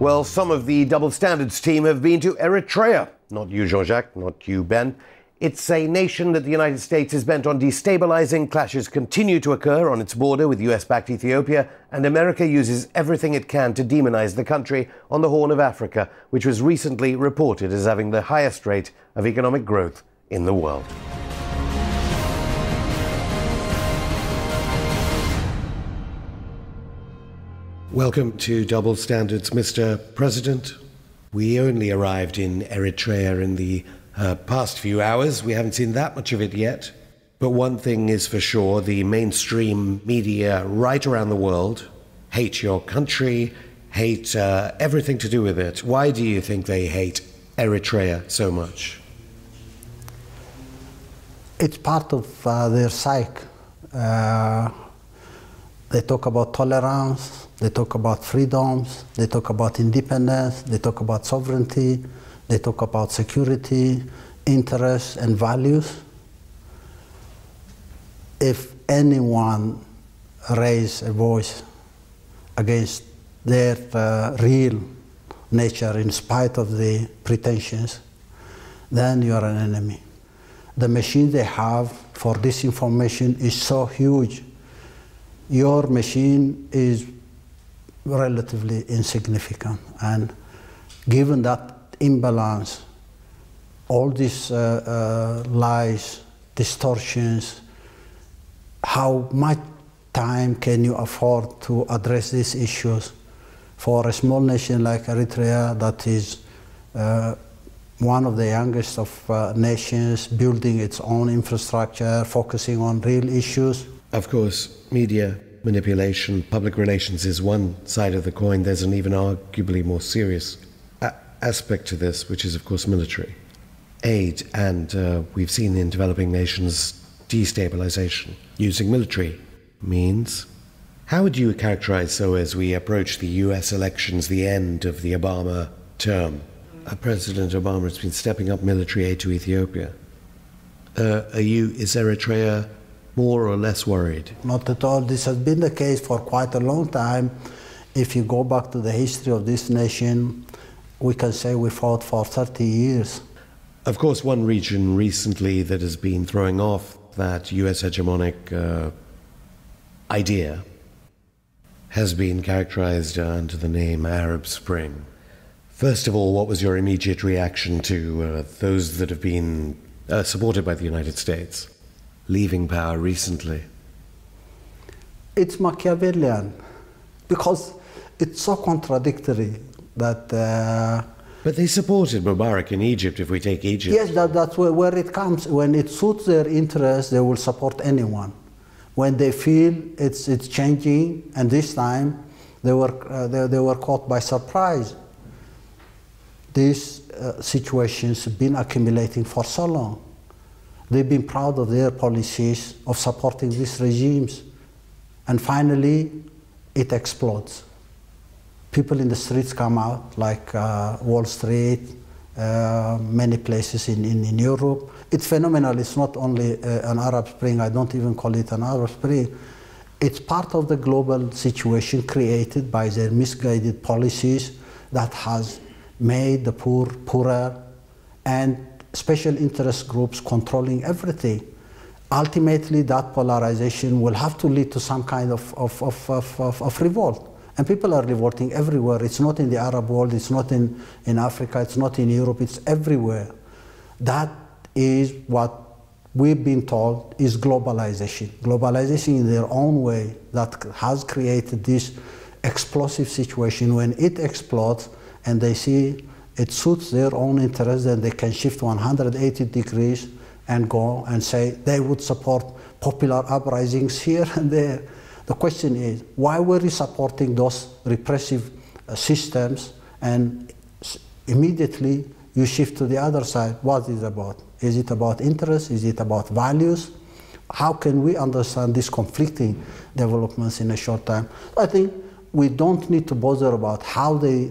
Well, some of the Double Standards team have been to Eritrea. Not you, Jean-Jacques, not you, Ben. It's a nation that the United States is bent on destabilizing. Clashes continue to occur on its border with US-backed Ethiopia, and America uses everything it can to demonize the country on the Horn of Africa, which was recently reported as having the highest rate of economic growth in the world. Welcome to Double Standards, Mr. President. We only arrived in Eritrea in the past few hours. We haven't seen that much of it yet. But one thing is for sure, the mainstream media right around the world hate your country, hate everything to do with it. Why do you think they hate Eritrea so much? It's part of their psyche. They talk about tolerance, they talk about freedoms, they talk about independence, they talk about sovereignty, they talk about security, interests, and values. If anyone raises a voice against their real nature in spite of the pretensions, then you are an enemy. The machine they have for disinformation is so huge. Your machine is relatively insignificant, and given that imbalance, all these lies, distortions, how much time can you afford to address these issues for a small nation like Eritrea that is one of the youngest of nations, building its own infrastructure, focusing on real issues? Of course, media manipulation, public relations is one side of the coin. There's an even arguably more serious aspect to this, which is, of course, military aid. And we've seen in developing nations destabilization using military means. How would you characterize, so as we approach the US elections, the end of the Obama term? President Obama has been stepping up military aid to Ethiopia. Is Eritrea more or less worried? Not at all. This has been the case for quite a long time. If you go back to the history of this nation, we can say we fought for 30 years. Of course, one region recently that has been throwing off that US hegemonic idea has been characterized under the name Arab Spring. First of all, what was your immediate reaction to those that have been supported by the United States leaving power recently? It's Machiavellian, because it's so contradictory that... But they supported Mubarak in Egypt, if we take Egypt. Yes, that's where it comes. When it suits their interests, they will support anyone. When they feel it's changing, and this time they were caught by surprise. These situations have been accumulating for so long. They've been proud of their policies of supporting these regimes. And finally, it explodes. People in the streets come out, like Wall Street, many places in Europe. It's phenomenal. It's not only an Arab Spring. I don't even call it an Arab Spring. It's part of the global situation created by their misguided policies that has made the poor poorer, and special interest groups controlling everything. Ultimately, that polarization will have to lead to some kind of revolt. And people are revolting everywhere. It's not in the Arab world, it's not in Africa, it's not in Europe, it's everywhere. That is what we've been told is globalization. Globalization in their own way that has created this explosive situation. When it explodes and they see it suits their own interests, then they can shift 180 degrees and go and say they would support popular uprisings here and there. The question is, why were we supporting those repressive systems, and immediately you shift to the other side? What is it about? Is it about interest? Is it about values? How can we understand these conflicting developments in a short time? I think we don't need to bother about how they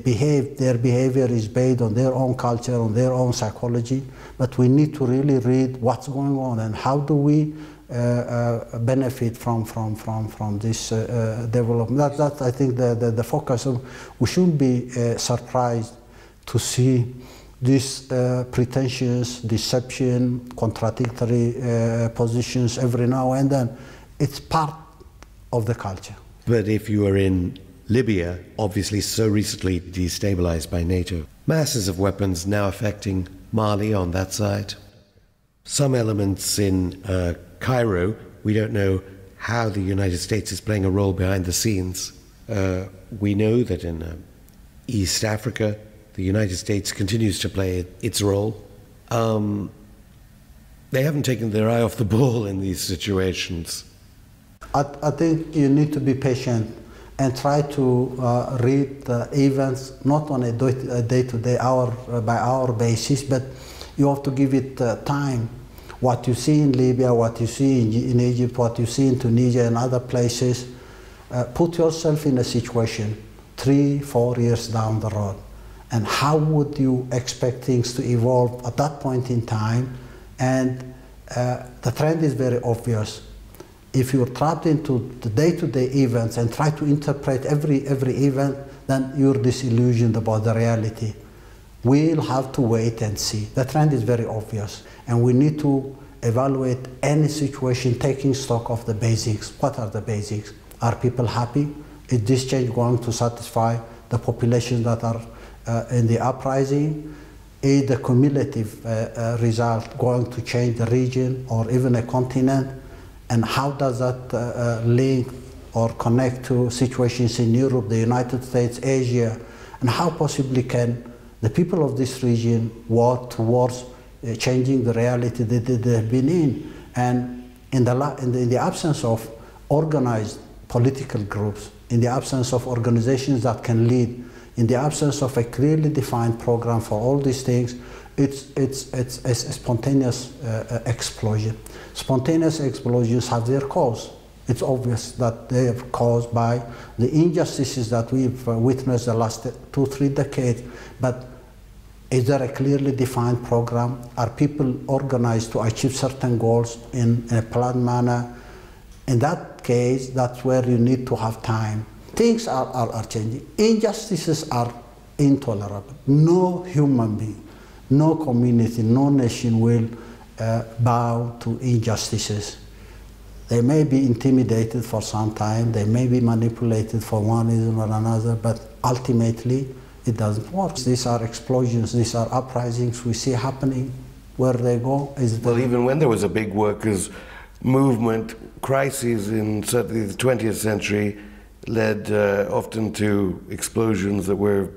behave. Their behavior is based on their own culture, on their own psychology, but we need to really read what's going on and how do we benefit from this development. That I think the focus of, we shouldn't be surprised to see these pretentious, deception, contradictory positions every now and then. It's part of the culture. But if you are in Libya, obviously so recently destabilized by NATO, masses of weapons now affecting Mali on that side. Some elements in Cairo, we don't know how the United States is playing a role behind the scenes. We know that in East Africa, the United States continues to play its role. They haven't taken their eye off the ball in these situations. I think you need to be patient and try to read the events not on a day-to-day, hour-by-hour basis, but you have to give it time. What you see in Libya, what you see in Egypt, what you see in Tunisia and other places, put yourself in a situation 3-4 years down the road. And how would you expect things to evolve at that point in time? And the trend is very obvious. If you're trapped into the day-to-day events and try to interpret every event, then you're disillusioned about the reality. We'll have to wait and see. The trend is very obvious, and we need to evaluate any situation taking stock of the basics. What are the basics? Are people happy? Is this change going to satisfy the populations that are in the uprising? Is the cumulative result going to change the region or even a continent? And how does that link or connect to situations in Europe, the United States, Asia? And how possibly can the people of this region work towards changing the reality that they have been in? And in the absence of organized political groups, in the absence of organizations that can lead, in the absence of a clearly defined program for all these things, it's a spontaneous explosion. Spontaneous explosions have their cause. It's obvious that they are caused by the injustices that we've witnessed the last 2-3 decades. But is there a clearly defined program? Are people organized to achieve certain goals in a planned manner? In that case, that's where you need to have time. Things are changing. Injustices are intolerable. No human being, no community, no nation will bow to injustices. They may be intimidated for some time, they may be manipulated for one reason or another, but ultimately it doesn't work. These are explosions, these are uprisings we see happening. Where they go is well, even when there was a big workers' movement, crises in certainly the 20th century led often to explosions that were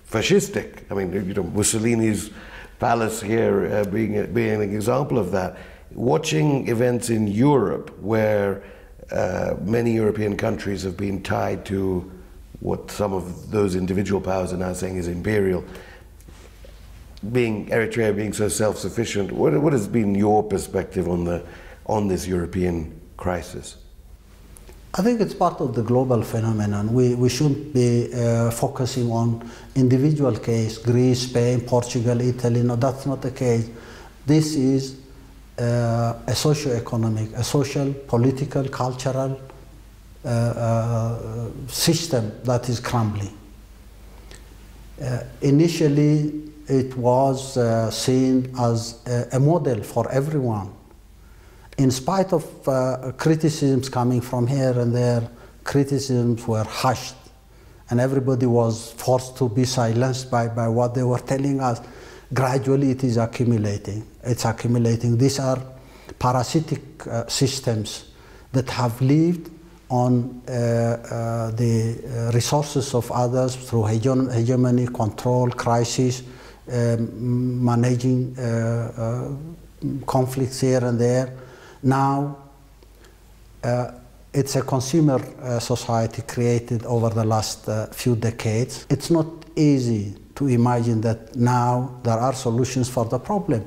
fascistic. I mean, you know, Mussolini's palace here being an example of that. Watching events in Europe where many European countries have been tied to what some of those individual powers are now saying is imperial, Eritrea being so self-sufficient, what has been your perspective on this European crisis? I think it's part of the global phenomenon. We shouldn't be focusing on individual case, Greece, Spain, Portugal, Italy. No, that's not the case. This is a socio-economic, a social, political, cultural system that is crumbling. Initially, it was seen as a model for everyone. In spite of criticisms coming from here and there, criticisms were hushed, and everybody was forced to be silenced by what they were telling us. Gradually it is accumulating. It's accumulating. These are parasitic systems that have lived on the resources of others through hegemony, control, crisis, managing conflicts here and there. Now, it's a consumer society created over the last few decades. It's not easy to imagine that now there are solutions for the problem.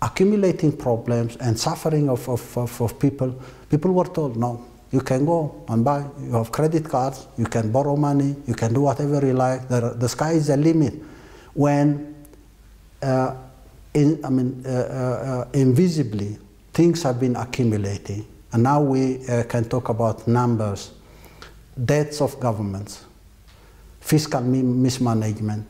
Accumulating problems and suffering of people were told, no, you can go and buy, you have credit cards, you can borrow money, you can do whatever you like, the sky is the limit. When, invisibly, things have been accumulating. And now we can talk about numbers, debts of governments, fiscal mismanagement,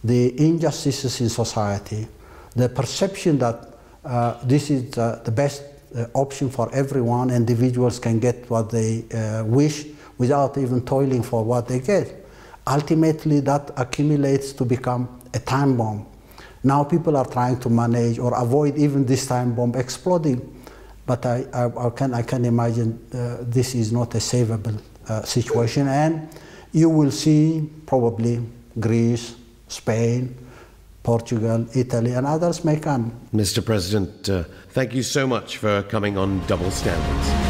the injustices in society, the perception that this is the best option for everyone, individuals can get what they wish without even toiling for what they get. Ultimately, that accumulates to become a time bomb. Now people are trying to manage or avoid even this time bomb exploding. But I can imagine this is not a savable situation. And you will see probably Greece, Spain, Portugal, Italy, and others may come. Mr. President, thank you so much for coming on Double Standards.